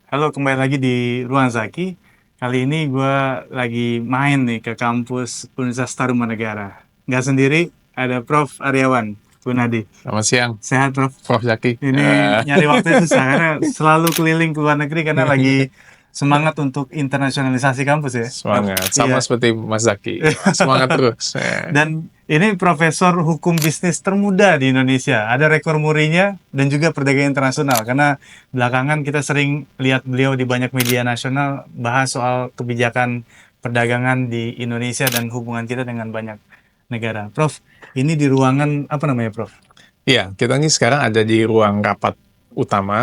Halo, kembali lagi di Ruang Zaki. Kali ini gue lagi main nih ke kampus Universitas Tarumanegara. Nggak sendiri, ada Prof. Aryawan Gunadi. Selamat siang, Sehat, Prof? Prof. Zaki. Ini nyari waktu susah karena selalu keliling ke luar negeri karena lagi semangat untuk internasionalisasi kampus ya, Prof. Semangat, sama Iya. seperti Mas Zaki. Semangat terus. Dan ini profesor hukum bisnis termuda di Indonesia. Ada rekor murinya dan juga perdagangan internasional. Karena belakangan kita sering lihat beliau di banyak media nasional bahas soal kebijakan perdagangan di Indonesia dan hubungan kita dengan banyak negara. Prof, ini di ruangan apa namanya, Prof? Iya, kita ini sekarang ada di ruang rapat utama,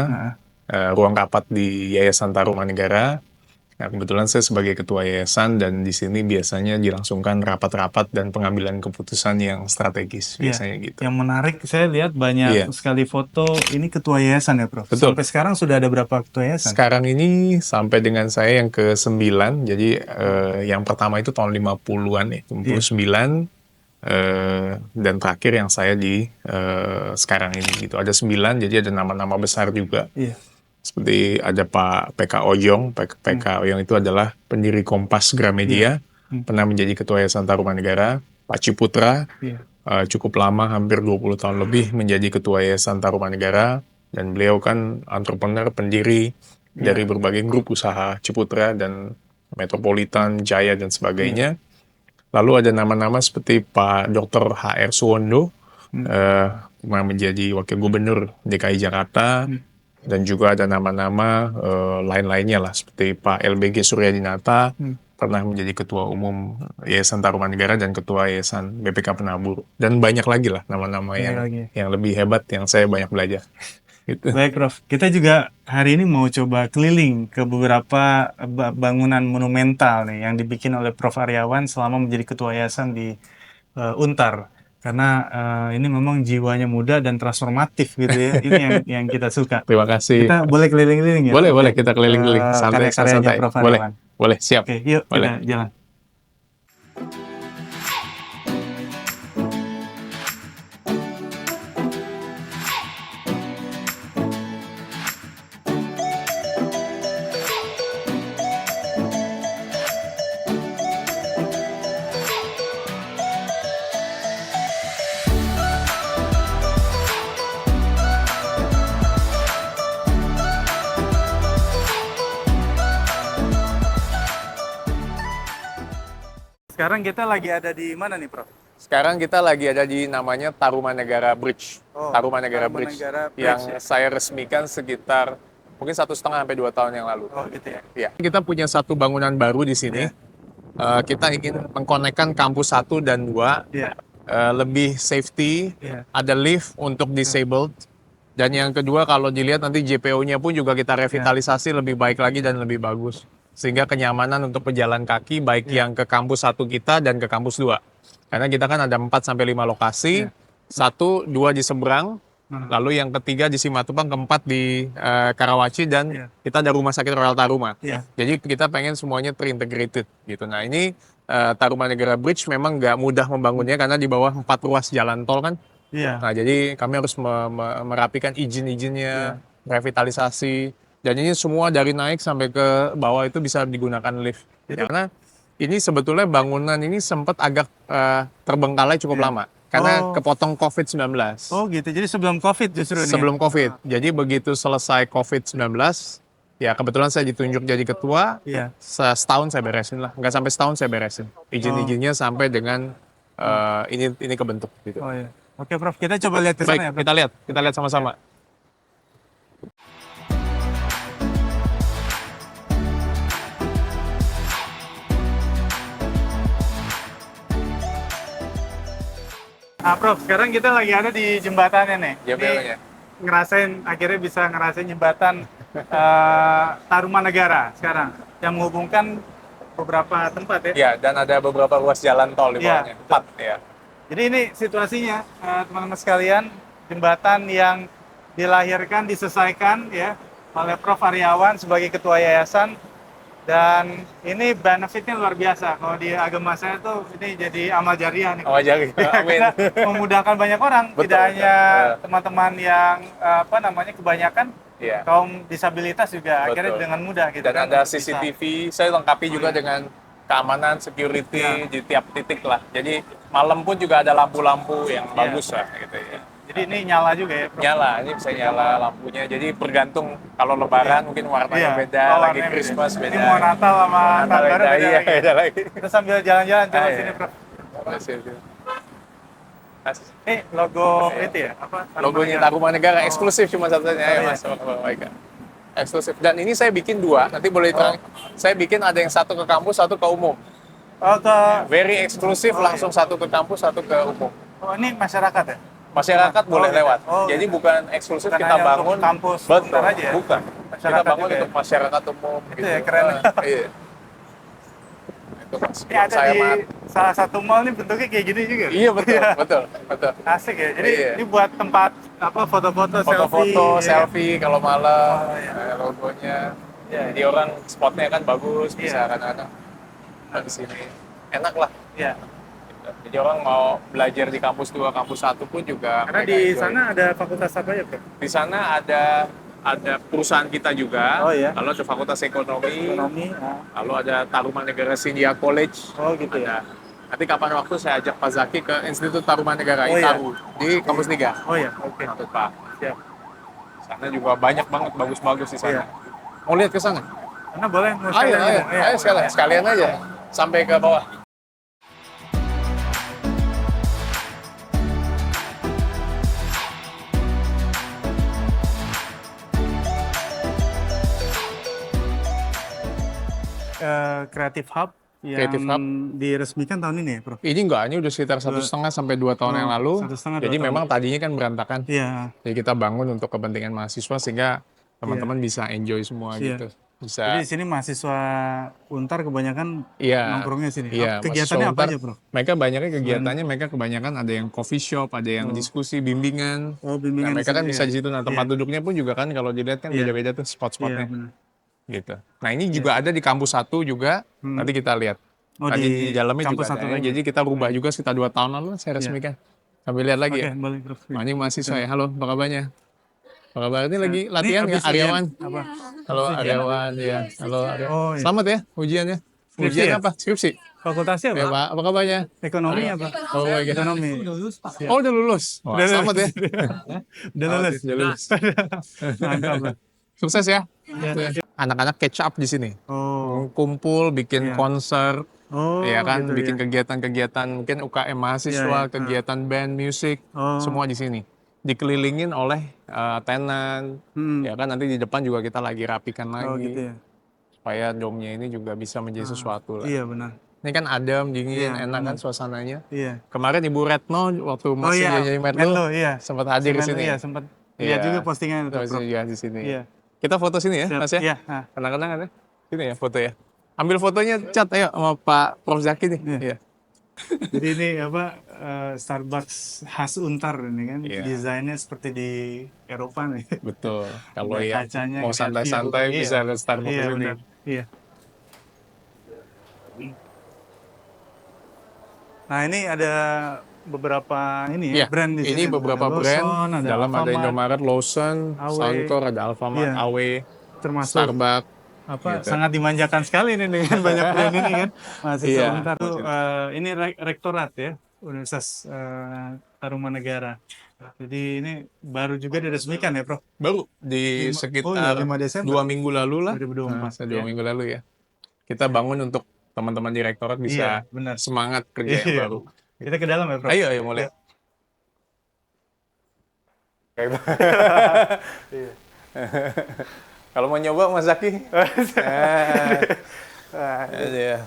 Nah, ruang rapat di Yayasan Tarumanegara. Nah, kebetulan saya sebagai ketua yayasan dan di sini biasanya dilangsungkan rapat-rapat dan pengambilan keputusan yang strategis, iya. biasanya gitu. Yang menarik, saya lihat banyak Iya, sekali foto. Ini ketua yayasan ya, Prof? betul. Sampai sekarang sudah ada berapa ketua yayasan? Sekarang ini sampai dengan saya yang ke-9, jadi yang pertama itu tahun 50-an ya, 59, dan terakhir yang saya di sekarang ini gitu. Ada 9, jadi ada nama-nama besar juga. Iya. Seperti ada Pak PK Ojong. PK Ojong itu adalah pendiri Kompas Gramedia, pernah menjadi Ketua Yayasan Tarumanegara. Pak Ciputra, Iya. cukup lama, hampir 20 tahun lebih menjadi Ketua Yayasan Tarumanegara. Dan beliau kan entrepreneur, pendiri dari berbagai grup usaha Ciputra dan Metropolitan, Jaya, dan sebagainya. Lalu ada nama-nama seperti Pak Dr. HR Suwondo, pernah menjadi Wakil Gubernur DKI Jakarta, dan juga ada nama-nama lain-lainnya lah, seperti Pak LBG Suryadinata, pernah menjadi Ketua Umum Yayasan Tarumanegara dan Ketua Yayasan BPK Penabur. Dan banyak lagi lah nama-nama yang lebih hebat yang saya banyak belajar. Gitu. Baik, Prof. Kita juga hari ini mau coba keliling ke beberapa bangunan monumental nih yang dibikin oleh Prof. Aryawan selama menjadi ketua yayasan di Untar. Karena ini memang jiwanya muda dan transformatif gitu ya. Ini yang kita suka. Terima kasih. Kita boleh keliling-keliling ya, Boleh, Prof, boleh ya? kita keliling-keliling. Santai, Karya-karyanya santai. Prof. Boleh, Aryawan. boleh, siap. Oke, yuk Boleh. kita jalan. Sekarang kita lagi ada di mana nih, Prof? Sekarang kita lagi ada di namanya Tarumanegara Bridge. Oh, Tarumanegara Bridge, Tarumanegara Bridge, yang ya. saya resmikan sekitar mungkin 1,5 sampai 2 tahun yang lalu. Oh, gitu ya. Ya. Kita punya satu bangunan baru di sini. Kita ingin mengkonekkan kampus 1 dan 2, Iya. lebih safety, Iya. ada lift untuk disabled. Dan yang kedua, kalau dilihat nanti JPO-nya pun juga kita revitalisasi lebih baik lagi dan lebih bagus. Sehingga kenyamanan untuk pejalan kaki baik yang ke kampus 1 kita dan ke kampus 2. Karena kita kan ada 4 sampai 5 lokasi, 1, 2 di seberang, lalu yang ketiga di Simatupang, keempat di Karawaci, dan kita ada Rumah Sakit Royal Taruma. Jadi kita pengen semuanya terintegrated gitu. Nah, ini Tarumanegara Bridge memang nggak mudah membangunnya karena di bawah 4 ruas jalan tol kan. Iya. Nah, jadi kami harus merapikan izin-izinnya, revitalisasi, dan ini semua dari naik sampai ke bawah itu bisa digunakan lift. Karena ini sebetulnya bangunan ini sempat agak terbengkalai cukup lama, karena kepotong COVID-19. Oh gitu, jadi sebelum COVID justru ini? Sebelum COVID. Jadi begitu selesai COVID-19, ya kebetulan saya ditunjuk jadi ketua, setahun saya beresin lah. Nggak sampai setahun saya beresin. Izin-izinnya sampai dengan ini kebentuk gitu. Oh iya. Oke, Prof, kita coba lihat ke sana ya, Baik, Prof. kita lihat sama-sama. Prof, sekarang kita lagi ada di jembatannya nih. JPO-nya. Akhirnya bisa ngerasain jembatan Tarumanegara sekarang yang menghubungkan beberapa tempat ya. Ya, dan ada beberapa ruas jalan tol di bawahnya. 4 ya. Jadi ini situasinya, teman-teman sekalian, jembatan yang dilahirkan, diselesaikan ya oleh Prof. Aryawan sebagai ketua yayasan. Dan ini benefitnya luar biasa. Kalau di agama saya tuh ini jadi amal jariah nih. Amal jariah, amin. Karena memudahkan banyak orang, Betul, tidak hanya teman-teman yang kebanyakan Iya. kaum disabilitas juga akhirnya Betul. dengan mudah gitu Dan kan ada untuk bisa. CCTV, saya lengkapi juga dengan keamanan, security Iya. di tiap titik lah. Jadi malam pun juga ada lampu-lampu yang Iya. bagus lah gitu ya. Jadi ini nyala juga ya, Prof? Nyala, ini bisa nyala lampunya. Jadi bergantung kalau lebaran mungkin warnanya Iya. beda, Oh, lagi warnanya Christmas beda. beda. Ini mau Natal sama Natal tahun baru beda iya, lagi. beda lagi. Kita sambil jalan-jalan coba Iya. sini, Prof. Masih. Ini logo itu ya? Apa? Logonya Tarumanegara eksklusif cuma satunya ya, iya. Mas. Baik. Eksklusif. Dan ini saya bikin 2, nanti boleh terang. Saya bikin ada yang satu ke kampus, satu ke umum. Oh, Very eksklusif, langsung satu ke kampus, satu ke umum. oh, ini masyarakat ya? Masyarakat boleh gitu. lewat. Oh, Jadi gitu. bukan eksklusif Bukan kita hanya untuk bangun kampus betul, Untar aja ya? bukan. Kita Masyarakat bangun juga ya? untuk masyarakat umum Itu gitu. ya, keren. Iya. Itu Mas. Ini ada Saya di mat. salah satu mall nih bentuknya kayak gini juga. Iya betul, betul. Asik ya. Jadi Iya. ini buat tempat apa foto-foto, Foto-foto, selfie. selfie kalau malam, Oh, iya. logonya. Iya. Jadi orang spotnya kan bagus, bisa Iya. anak-anak di sini. Enak lah. Iya. Jadi orang mau belajar di kampus 2, kampus 1 pun juga. Karena mereka di enjoy. sana ada fakultas apa ya, Bro? Di sana ada perusahaan kita juga. Oh, iya. Lalu ada Fakultas Ekonomi. Ekonomi. Ah. Lalu ada Tarumanegara Sindhya College. Oh, gitu ya. Ada. Nanti kapan waktu saya ajak Pak Zaki ke Institut Tarumanegara Oh, iya. ITARU di kampus 3. Oh ya, oke. Untuk Pak. Siap. Sana juga banyak banget bagus-bagus di sana. Iya. Mau lihat ke sana? Karena boleh mau Ayo, sekalian ayo, juga. Iya. ayo sekalian aja sampai ke bawah. Creative Hub yang Creative Hub. diresmikan tahun ini ya, Prof? Ini enggak, ini udah sekitar 1,5 sampai 2 tahun yang lalu. 1,5, 2 Jadi tahun. memang tadinya kan berantakan. Iya. Jadi kita bangun untuk kepentingan mahasiswa sehingga teman-teman bisa enjoy semua Iya. gitu. Bisa. Jadi di sini mahasiswa Untar kebanyakan Iya. nongkrongnya sini. Iya, Kegiatannya mahasiswa apa Untar, aja, Bro? Mereka banyaknya kegiatannya, mereka kebanyakan ada yang coffee shop, ada yang diskusi, bimbingan. Oh, Nah, bimbingan mereka di kan sini, bisa ya. di situ. Nah, tempat duduknya pun juga kan kalau dilihat kan Iya. beda-beda tuh Iya, spot-spotnya. benar. Gitu. Nah, ini juga ada di kampus 1 juga. Nanti kita lihat. Oh, Tadi di dalamnya kampus juga satu ada. lagi. Jadi kita rubah juga sekitar 2 tahun lalu saya resmikan. Sambil lihat lagi Oke, ya. boleh, Prof. Nah, ini mahasiswa ya. Halo, apa kabarnya? Apa kabar? Ini lagi Ini latihan ya, habis ujian. Aryawan. Apa? Halo, Aryawan. Ya. Halo, Aryawan. Oh, iya. Selamat ya ujiannya. Skripsi Ujian ya? apa? Skripsi. Fakultasnya Ya, apa? Pak. Apa kabarnya? Ekonomi apa? Oh, baik ya. Ekonomi. Oh, udah lulus. Wah, Udah selamat ya. Udah lulus. Udah lulus. Mantap, Bro. Sukses ya. Iya. Anak-anak catch up di sini. Oh. Kumpul, bikin konser, Oh, ya kan, gitu bikin ya. kegiatan-kegiatan mungkin UKM mahasiswa, Iya, iya. kegiatan band, musik, Oh. semua di sini. Dikelilingin oleh tenan, ya kan nanti di depan juga kita lagi rapikan lagi, Oh, gitu ya. supaya domnya ini juga bisa menjadi sesuatu lah. Iya, benar. Ini kan adem, dingin, Iya, enak kan suasananya. Iya. Kemarin Ibu Retno waktu Oh masih iya, jadi Menlo, Menlo iya. sempat hadir di Menlo, sini. Iya, sempat lihat juga postingan itu, Terus Prof. juga di sini. Iya. Kita foto sini ya, Siap. Mas ya. Iya, nah. Kenang-kenangan ya. Sini ya foto ya. Ambil fotonya, cat ayo sama Pak Prof Zaki nih. Iya. Iya. Jadi ini apa Starbucks khas Untar ini kan. Iya. Desainnya seperti di Eropa nih. Betul. Kalau Ada ya kacanya, mau kita santai-santai view. bisa lihat Starbucks Iya, ini. benar. Iya. Nah, ini ada beberapa ini ya, Iya, brand di ini sini. beberapa Ada brand. Lawson, ada Dalam ada Alfamart, Indomaret, Lawson, AW. Suncor, ada Alfamart, Iya. AW, termasuk Starbucks. apa gitu. sangat dimanjakan sekali ini dengan banyak brand ini kan. Mahasiswa Iya. Untar tuh ini rektorat ya, Universitas Tarumanegara. Jadi ini baru juga diresmikan ya, Prof. Baru di Oh sekitar iya, 5 Desember 2 minggu lalu lah. 2024. 2 ya. minggu lalu ya. Kita bangun untuk teman-teman direktorat bisa Iya, benar. semangat kerja yang Iya. baru. Kita ke dalam ya, Prof. Ayo, mau lihat. Iya. Kalau mau nyoba Mas Zaki. Iya.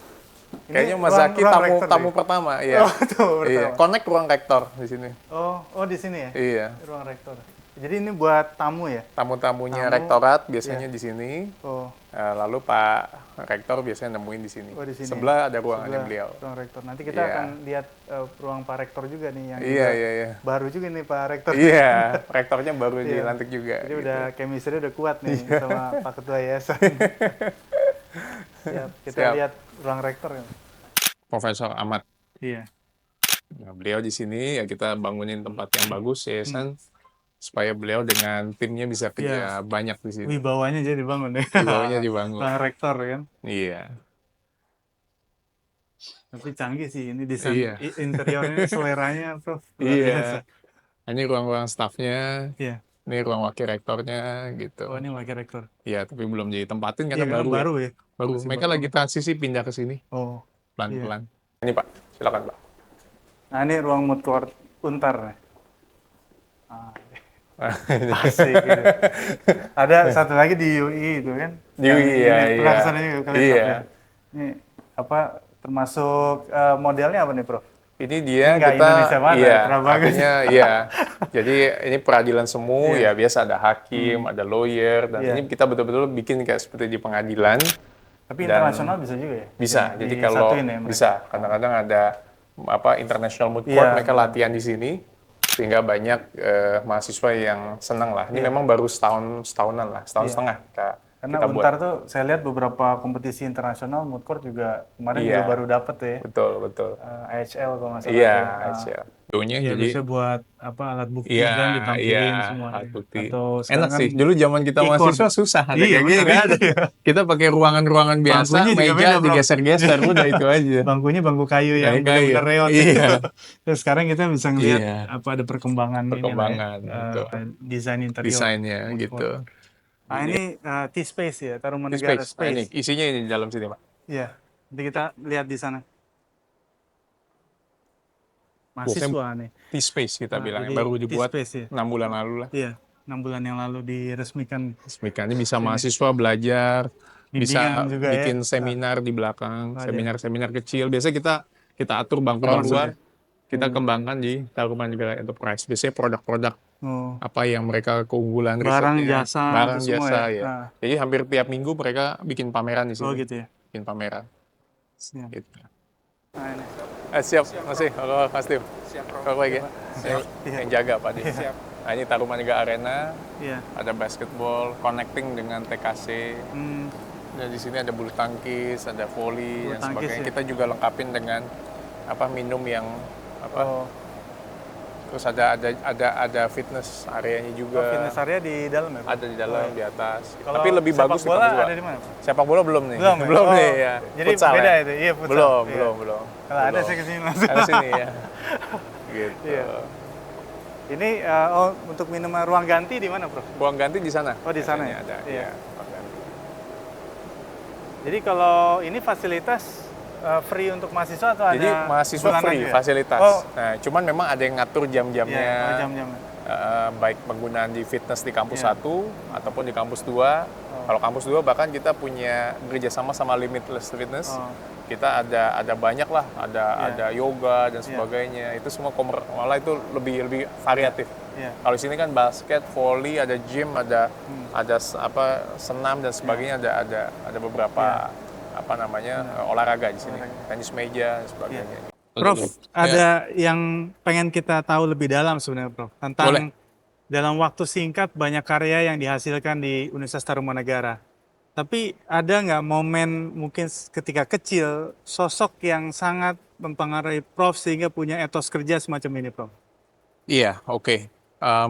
Kayaknya Mas ruang- Zaki ruang tamu rektor tamu nih. pertama, iya. Oh, tuh, Iya, pertama. connect ruang rektor di sini. Oh, di sini ya? Iya. Ruang rektor. Jadi ini buat tamu ya? Tamu-tamunya Tamu, rektorat biasanya di sini. Oh, Lalu Pak Rektor biasanya nemuin di sini. Oh, di sini. Sebelah ada ruangannya sebelah beliau. ruang rektor. Nanti kita Iya. akan lihat ruang Pak Rektor juga nih yang Iya, juga iya, iya. baru juga nih Pak Rektor. Iya, rektornya baru Iya. dilantik juga. Jadi gitu. udah chemistry udah kuat nih sama Pak Ketua Yayasan. Siap, kita Siap. lihat ruang rektor ya. Profesor Ahmad. Iya. Nah, beliau di sini ya kita bangunin tempat yang bagus yayasan. supaya beliau dengan timnya bisa kerja banyak di sini. Wibawanya jadi dibangun ya. Wibawanya dibangun. Bang Rektor kan. Iya. Tapi canggih sih ini desain Iya. interiornya, seleranya Prof. Luar Iya. biasa. Ini ruang-ruang staffnya. Iya. Ini ruang wakil rektornya gitu. Oh, ini wakil rektor. Iya, tapi belum ditempatin karena Iya, karena baru ya. ya. Baru. Masih Mereka lagi transisi pindah ke sini Oh. pelan-pelan. Ini Pak, silakan Pak. Nah, ini ruang mood court Untar. Asik gitu. Ada satu lagi di UI itu kan? Di UI, Yang iya. pernah kesana juga kalian Iya. ya? Ini apa termasuk modelnya apa nih Prof? Ini dia Nggak kita, Indonesia banget, iya, terlalu bagus. artinya iya. Jadi ini peradilan semu, Iya. ya biasa ada hakim, ada lawyer, dan Iya. ini kita betul-betul bikin kayak seperti di pengadilan. Tapi Dan internasional bisa juga ya? Bisa, jadi kalau Disatuin ya mereka? bisa, kadang-kadang ada international moot court, Iya. mereka latihan di sini, sehingga banyak mahasiswa yang senang lah. Ini memang baru setahunan lah, setahun setengah Karena kita buat. Untar tuh saya lihat beberapa kompetisi internasional moot court juga kemarin Iya. juga baru dapet ya. Betul. AHL kalau nggak salah. Iya, tuh. ACL. Nya Iya, jadi bisa buat apa alat bukti iya, kan ditampilin iya, semua. alat bukti. Atau Enak sekarang sih. kan Dulu zaman kita e-court. mahasiswa susah, ada Iya, kayak gini bener. nggak ada. Kita pakai ruangan-ruangan biasa, Bangkunya juga meja beda, Bro. digeser-geser, udah itu aja. Bangkunya bangku kayu yang Kayak kayu. benar-benar reot. Iya. Terus sekarang kita bisa ngeliat Iya. apa ada perkembangan, Perkembangan, ini lah ya, betul. desain interior. Desainnya mood gitu. court. Nah, ini T-Space ya, Taruman Ini Negara space. Nah, ini Space. isinya ini di dalam sini, Pak. Iya, nanti kita lihat di sana. Mahasiswa nih. T-Space kita Nah, bilang, jadi baru dibuat T-Space ya. 6 bulan lalu lah. Iya, 6 bulan yang lalu diresmikan. Ini bisa mahasiswa belajar, bisa Bimbingan juga ya. bikin seminar di belakang, Ada. seminar-seminar kecil. Biasa kita atur bangku Bagus luar, ya. kita kembangkan di Taruman Negara Enterprise. Biasanya produk-produk Oh, apa yang mereka keunggulan barang risetnya, jasa, barang itu semua jasa ya. ya. Nah. Jadi hampir tiap minggu mereka bikin pameran di sini. Oh gitu ya. Bikin pameran. Siap. Gitu. Nah, ini. Siap, masih. Halo, Mas Tim. Kalau baik ya. Yang jaga Pak Di. Siap. Nah, ini Taruman Negara Arena, Iya. ada basketball, connecting dengan TKC. Dan di sini ada bulu tangkis, ada volley Bulu dan tangkis sebagainya. ya. Kita juga lengkapin dengan minum yang Oh, terus ada fitness areanya juga. fitness area di dalam ya? Pak? Ada di dalam, di atas. Kalau Tapi lebih sepak bagus di bola kampus dua. ada di mana? Pak? Sepak bola belum nih. Belum ya? belum Oh, nih ya. Jadi Futsal beda ya? itu, iya futsal. Belum, Iya. belum. Kalau ada Belum. saya kesini langsung. Ada sini ya. Gitu. Iya. Ini untuk minuman ruang ganti di mana, Bro? Ruang ganti di sana. Oh, di sana Biasanya ya? ada. Iya. Iya. ruang ganti. Jadi kalau ini fasilitas free untuk mahasiswa atau Jadi ada mahasiswa bulanan free juga? fasilitas. Oh, Nah, cuman memang ada yang ngatur jam-jamnya. iya, jam-jam. Baik penggunaan di fitness di kampus Iya. 1 ataupun di kampus 2. Kalau kampus 2 bahkan kita punya kerjasama sama Limitless Fitness. Oh. Kita ada banyak lah, ada yoga dan Iya. sebagainya. Itu semua malah itu lebih variatif. Iya. Kalau di sini kan basket, volley, ada gym, ada senam dan sebagainya, ada beberapa olahraga di sini. Tenis meja dan sebagainya. Prof, Ya. ada yang pengen kita tahu lebih dalam sebenarnya, Prof. Tentang Boleh. dalam waktu singkat banyak karya yang dihasilkan di Universitas Tarumanegara. Tapi ada nggak momen mungkin ketika kecil, sosok yang sangat mempengaruhi Prof sehingga punya etos kerja semacam ini, Prof? Iya, oke.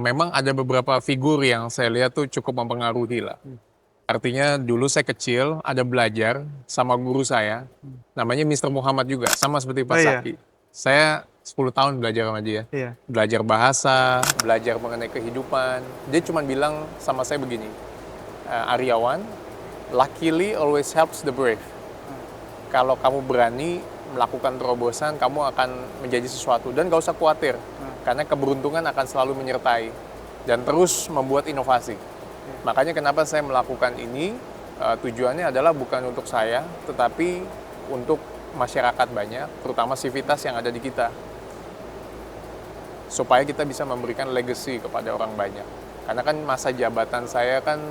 Memang ada beberapa figur yang saya lihat tuh cukup mempengaruhi lah. Artinya dulu saya kecil, ada belajar sama guru saya, namanya Mr. Muhammad juga, sama seperti Pak Oh, iya. Saki. Saya 10 tahun belajar sama dia. Iya. Belajar bahasa, belajar mengenai kehidupan. Dia cuma bilang sama saya begini, Aryawan, luckily always helps the brave. Kalau kamu berani melakukan terobosan, kamu akan menjadi sesuatu. Dan gak usah khawatir, karena keberuntungan akan selalu menyertai. Dan terus membuat inovasi. Makanya kenapa saya melakukan ini, tujuannya adalah bukan untuk saya, tetapi untuk masyarakat banyak, terutama sivitas yang ada di kita. Supaya kita bisa memberikan legacy kepada orang banyak. Karena kan masa jabatan saya kan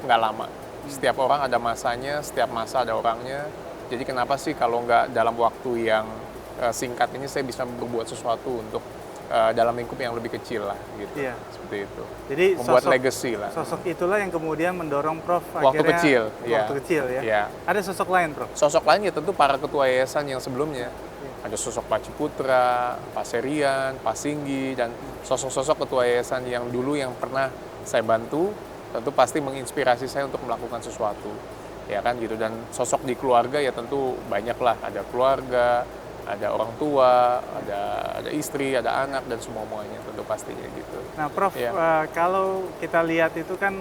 nggak lama. Setiap orang ada masanya, setiap masa ada orangnya. Jadi kenapa sih kalau nggak dalam waktu yang singkat ini saya bisa berbuat sesuatu untuk dalam lingkup yang lebih kecil lah gitu. Iya. Seperti itu. Jadi Membuat legacy lah. sosok itulah yang kemudian mendorong Prof Waktu akhirnya kecil, iya. waktu kecil ya. Iya. Ada sosok lain, Prof? Sosok lain ya tentu para ketua yayasan yang sebelumnya. Ada sosok Pak Ciputra, Pak Serian, Pak Singgi, dan sosok-sosok ketua yayasan yang dulu yang pernah saya bantu, tentu pasti menginspirasi saya untuk melakukan sesuatu, ya kan gitu. Dan sosok di keluarga ya tentu banyak lah, ada keluarga, ada orang tua, ada istri, ada anak, dan semuanya tentu pastinya gitu. Nah, Prof, Ya. kalau kita lihat itu kan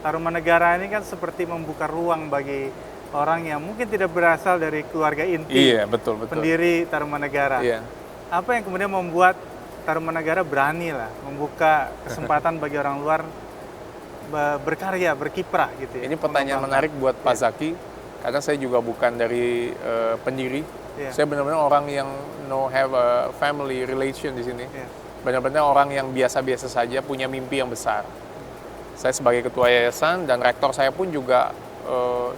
Tarumanegara ini kan seperti membuka ruang bagi orang yang mungkin tidak berasal dari keluarga inti Iya, betul. pendiri Tarumanegara. Iya. Apa yang kemudian membuat Tarumanegara berani lah membuka kesempatan bagi orang luar berkarya, berkiprah gitu ya? Ini pertanyaan menarik buat Pak Zaki, karena saya juga bukan dari pendiri. Iya. Saya benar-benar orang yang have a family relation di sini. Iya. Benar-benar orang yang biasa-biasa saja, punya mimpi yang besar. Saya sebagai ketua yayasan dan rektor saya pun juga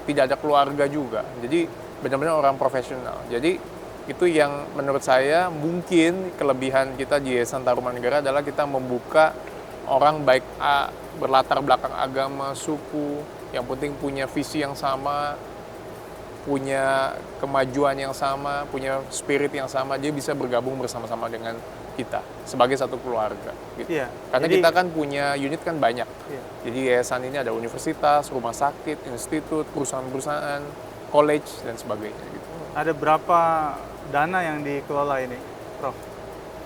tidak ada keluarga juga. Jadi benar-benar orang profesional. Jadi itu yang menurut saya mungkin kelebihan kita di Yayasan Tarumanegara adalah kita membuka orang baik berlatar belakang agama, suku, yang penting punya visi yang sama, punya kemajuan yang sama, punya spirit yang sama, dia bisa bergabung bersama-sama dengan kita sebagai satu keluarga gitu. Iya. Karena Jadi- kita kan punya unit kan banyak. Iya. Jadi yayasan ini ada universitas, rumah sakit, institut, perusahaan-perusahaan, college, dan sebagainya gitu. Ada berapa dana yang dikelola ini, Prof?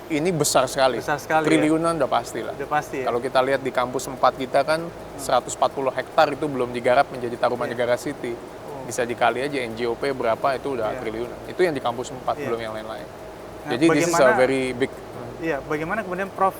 Ini besar sekali. Besar sekali, Triliunan udah pasti lah. Udah pasti ya? Kalau kita lihat di kampus 4 kita kan 140 hektar itu belum digarap menjadi Tarumanegara City. Bisa dikali aja NJOP berapa itu udah Iya. triliunan. Itu yang di kampus 4, Iya. belum yang lain-lain. Nah, Jadi this is a bagaimana- very big. Iya, bagaimana kemudian Prof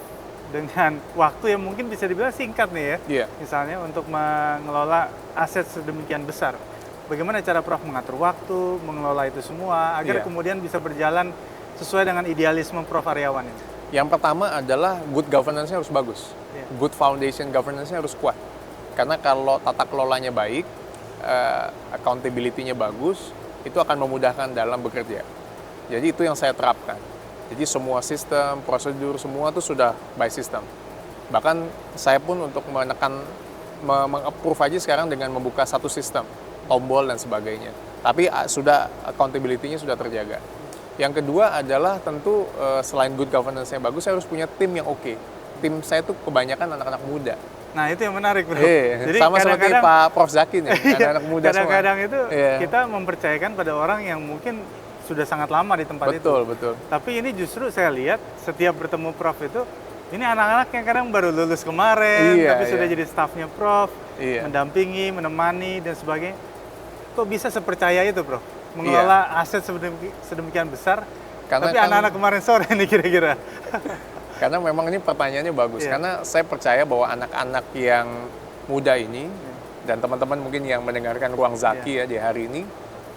dengan waktu yang mungkin bisa dibilang singkat nih ya, Iya. misalnya untuk mengelola aset sedemikian besar. Bagaimana cara Prof mengatur waktu, mengelola itu semua, agar Iya. kemudian bisa berjalan sesuai dengan idealisme Prof Aryawan ini? Yang pertama adalah good governance-nya harus bagus. Iya. Good foundation governance-nya harus kuat. Karena kalau tata kelolanya baik, accountability-nya bagus, itu akan memudahkan dalam bekerja. Jadi itu yang saya terapkan. Jadi semua sistem, prosedur, semua itu sudah by system. Bahkan saya pun untuk menekan, meng-approve aja sekarang dengan membuka satu sistem, tombol dan sebagainya. Tapi sudah accountability-nya sudah terjaga. Yang kedua adalah tentu selain good governance-nya bagus, saya harus punya tim yang oke. Tim saya tuh kebanyakan anak-anak muda. Nah, itu yang menarik, Bro. Jadi sama seperti kadang-kadang- Pak Prof Zaki nih, anak-anak muda semua. kadang-kadang itu Iya. kita mempercayakan pada orang yang mungkin sudah sangat lama di tempat itu. Betul. Tapi ini justru saya lihat setiap bertemu Prof itu, ini anak-anak yang kadang baru lulus kemarin, Iya, tapi sudah iya. jadi stafnya Prof, Iya. mendampingi, menemani, dan sebagainya. Kok bisa sepercaya itu, Prof? Mengelola aset sedemikian besar, Karena tapi kan- anak-anak kemarin sore nih kira-kira. Karena memang ini pertanyaannya bagus. Iya. Karena saya percaya bahwa anak-anak yang muda ini, dan teman-teman mungkin yang mendengarkan Ruang Zaki ya di hari ini,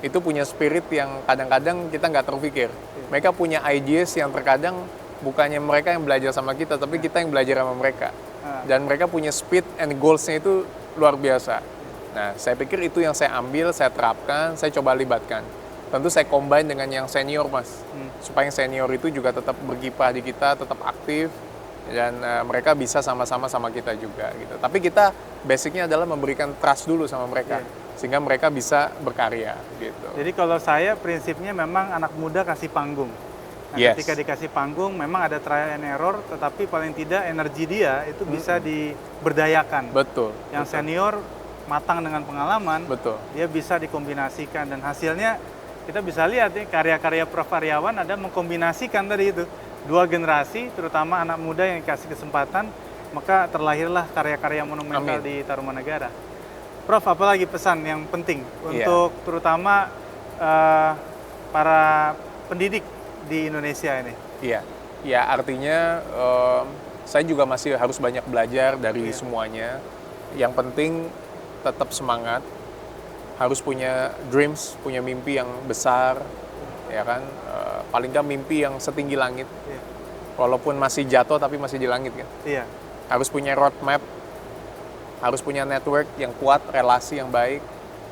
itu punya spirit yang kadang-kadang kita nggak terpikir. Mereka punya ideas yang terkadang bukannya mereka yang belajar sama kita, tapi kita yang belajar sama mereka. Dan mereka punya speed and goals-nya itu luar biasa. Nah, saya pikir itu yang saya ambil, saya terapkan, saya coba libatkan. Tentu saya combine dengan yang senior, Mas. Supaya yang senior itu juga tetap berkiprah di kita, tetap aktif, dan mereka bisa sama-sama sama kita juga gitu. Tapi kita basicnya adalah memberikan trust dulu sama mereka, sehingga mereka bisa berkarya gitu. Jadi kalau saya prinsipnya memang anak muda kasih panggung. Nah, Yes. ketika dikasih panggung memang ada trial and error, tetapi paling tidak energi dia itu bisa diberdayakan. Betul. Yang betul, senior matang dengan pengalaman, betul. dia bisa dikombinasikan, dan hasilnya kita bisa lihat nih karya-karya Prof Aryawan ada mengkombinasikan tadi itu dua generasi, terutama anak muda yang dikasih kesempatan, maka terlahirlah karya-karya monumental Amin. di Tarumanegara. Prof, apalagi pesan yang penting Iya. untuk terutama para pendidik di Indonesia ini? Iya, ya artinya saya juga masih harus banyak belajar dari semuanya. Yang penting tetap semangat, harus punya dreams, punya mimpi yang besar, ya kan. Paling nggak mimpi yang setinggi langit, Iya. walaupun masih jatuh tapi masih di langit kan. Iya. Harus punya roadmap, harus punya network yang kuat, relasi yang baik,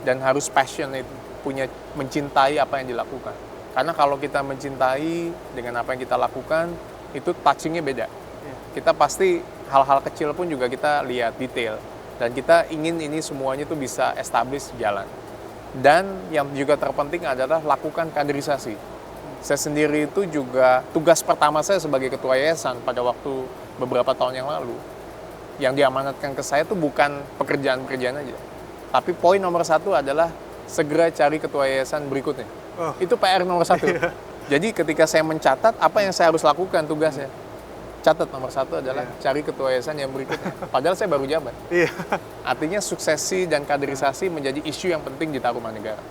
dan harus passionate, punya mencintai apa yang dilakukan. Karena kalau kita mencintai dengan apa yang kita lakukan, itu touchingnya beda. Kita pasti hal-hal kecil pun juga kita lihat detail, dan kita ingin ini semuanya tuh bisa establish jalan. Dan yang juga terpenting adalah lakukan kaderisasi. Saya sendiri itu juga tugas pertama saya sebagai ketua yayasan pada waktu beberapa tahun yang lalu, yang diamanatkan ke saya itu bukan pekerjaan-pekerjaan aja, tapi poin nomor 1 adalah segera cari ketua yayasan berikutnya. Itu PR nomor 1. Jadi ketika saya mencatat apa yang saya harus lakukan tugasnya, catat nomor 1 adalah cari ketua yayasan yang berikutnya. Padahal saya baru jabat. Artinya suksesi dan kaderisasi menjadi isu yang penting di Tarumanegara.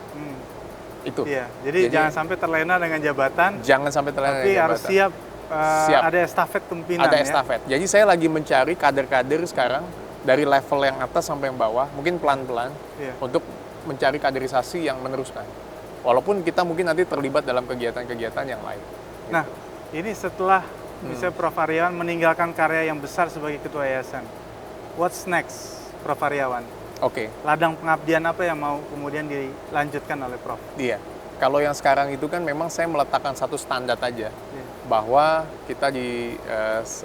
Itu. Jadi jangan sampai terlena dengan jabatan. Jangan sampai terlena tapi dengan jabatan. harus siap, ada estafet kepemimpinan. Ada estafet. Jadi saya lagi mencari kader-kader sekarang dari level yang atas sampai yang bawah, mungkin pelan-pelan untuk mencari kaderisasi yang meneruskan. Walaupun kita mungkin nanti terlibat dalam kegiatan-kegiatan yang lain. Nah, ini setelah misalnya Prof. Aryawan meninggalkan karya yang besar sebagai ketua yayasan, what's next, Prof. Aryawan? Oke. Ladang pengabdian apa yang mau kemudian dilanjutkan oleh Prof? Iya. Kalau yang sekarang itu kan memang saya meletakkan satu standar aja, bahwa kita di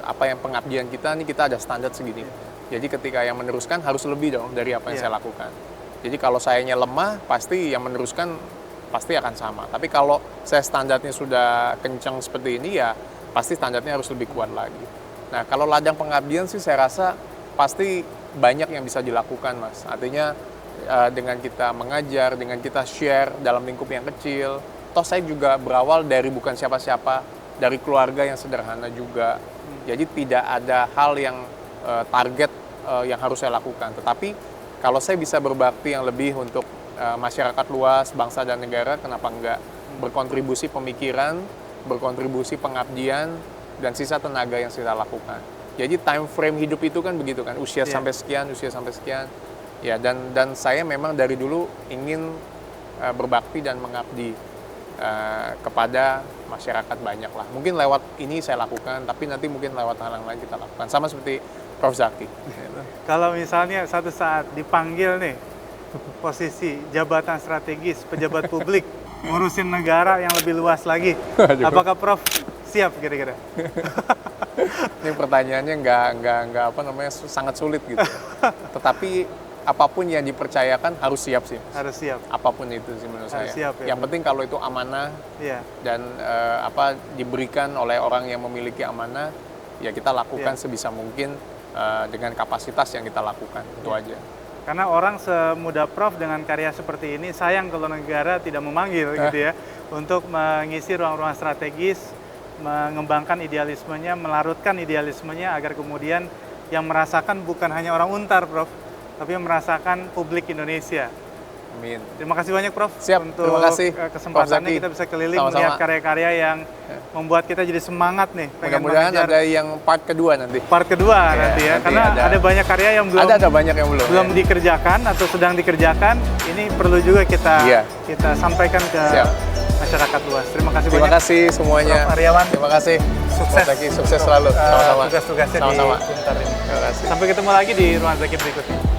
apa yang pengabdian kita ini kita ada standar segini. Jadi ketika yang meneruskan harus lebih dong dari apa yang saya lakukan. Jadi kalau sayanya lemah, pasti yang meneruskan pasti akan sama. Tapi kalau saya standarnya sudah kencang seperti ini, ya pasti standarnya harus lebih kuat lagi. Nah, kalau ladang pengabdian sih saya rasa pasti banyak yang bisa dilakukan, Mas. Artinya dengan kita mengajar, dengan kita share dalam lingkup yang kecil. Toh saya juga berawal dari bukan siapa-siapa, dari keluarga yang sederhana juga. Jadi tidak ada hal yang target yang harus saya lakukan. Tetapi kalau saya bisa berbakti yang lebih untuk masyarakat luas, bangsa dan negara, kenapa enggak? Berkontribusi pemikiran, berkontribusi pengabdian, dan sisa tenaga yang saya lakukan. Jadi time frame hidup itu kan begitu kan, usia sampai sekian, usia sampai sekian. Ya, dan saya memang dari dulu ingin berbakti dan mengabdi kepada masyarakat banyak lah. Mungkin lewat ini saya lakukan, tapi nanti mungkin lewat hal yang lain kita lakukan. Sama seperti Prof. Zaki. Kalau misalnya satu saat dipanggil nih, posisi jabatan strategis, pejabat publik, ngurusin negara yang lebih luas lagi, apakah Prof siap kira-kira? Ini pertanyaannya nggak apa namanya, sangat sulit gitu. Tetapi apapun yang dipercayakan harus siap sih. Harus siap. Apapun itu sih menurut Harus saya. siap, ya. Yang penting kalau itu amanah dan diberikan oleh orang yang memiliki amanah, ya kita lakukan sebisa mungkin dengan kapasitas yang kita lakukan. Itu aja. Karena orang semuda Prof dengan karya seperti ini, sayang kalau negara tidak memanggil gitu ya, untuk mengisi ruang-ruang strategis, mengembangkan idealismenya, melarutkan idealismenya agar kemudian yang merasakan bukan hanya orang Untar, Prof, tapi yang merasakan publik Indonesia. Amin. Terima kasih banyak, Prof. Siap, untuk terima kasih, kesempatannya Prof. kita bisa keliling Sama-sama. melihat karya-karya yang membuat kita jadi semangat nih. Mudah-mudahan ada yang part kedua nanti. Part kedua nanti ya, nanti karena ada banyak karya yang belum ada banyak yang belum dikerjakan atau sedang dikerjakan. Ini perlu juga kita sampaikan ke masyarakat luas. Terima kasih banyak. Terima kasih semuanya. Prof. Aryawan. Terima kasih. Sukses. Sukses selalu. Sama-sama. Tugas-tugasnya di Sama-sama. Untar ini. Terima kasih. Sampai ketemu lagi di Ruang Zaki berikutnya.